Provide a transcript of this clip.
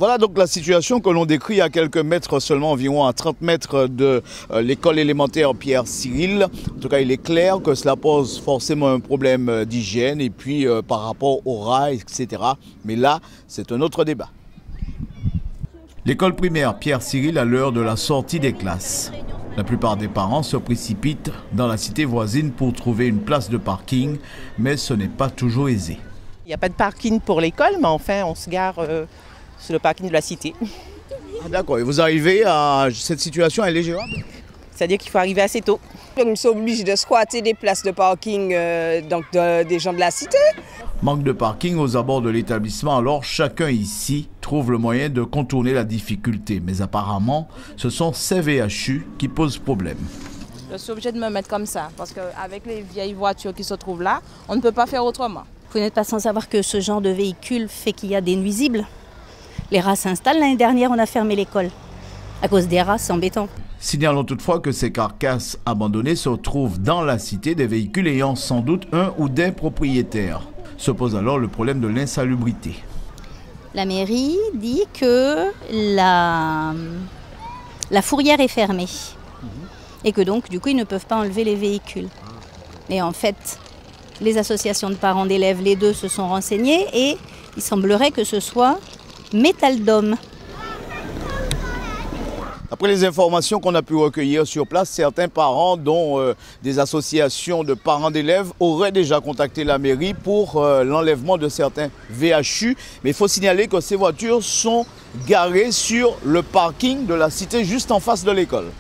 Voilà donc la situation que l'on décrit à quelques mètres seulement, environ à 30 mètres de l'école élémentaire Pierre Cyril. En tout cas, il est clair que cela pose forcément un problème d'hygiène et puis par rapport aux rats, etc. Mais là, c'est un autre débat. L'école primaire Pierre Cyril à l'heure de la sortie des classes. La plupart des parents se précipitent dans la cité voisine pour trouver une place de parking, mais ce n'est pas toujours aisé. Il n'y a pas de parking pour l'école, mais enfin, on se gare sur le parking de la cité. Ah, d'accord, et vous arrivez à cette situation, elle est gérable? C'est-à-dire qu'il faut arriver assez tôt. Nous sommes obligés de squatter des places de parking des gens de la cité. Manque de parking aux abords de l'établissement, alors chacun ici trouve le moyen de contourner la difficulté. Mais apparemment, ce sont ces VHU qui posent problème. Je suis obligée de me mettre comme ça, parce qu'avec les vieilles voitures qui se trouvent là, on ne peut pas faire autrement. Vous n'êtes pas sans savoir que ce genre de véhicule fait qu'il y a des nuisibles. Les rats s'installent. L'année dernière, on a fermé l'école. À cause des rats, c'est embêtant. Signalons toutefois que ces carcasses abandonnées se trouvent dans la cité, des véhicules ayant sans doute un ou des propriétaires. Se pose alors le problème de l'insalubrité. La mairie dit que la fourrière est fermée. Et que donc, du coup, ils ne peuvent pas enlever les véhicules. Mais en fait, les associations de parents d'élèves, les deux, se sont renseignées et il semblerait que ce soit Métaldom. Après les informations qu'on a pu recueillir sur place, certains parents, dont des associations de parents d'élèves, auraient déjà contacté la mairie pour l'enlèvement de certains VHU. Mais il faut signaler que ces voitures sont garées sur le parking de la cité juste en face de l'école.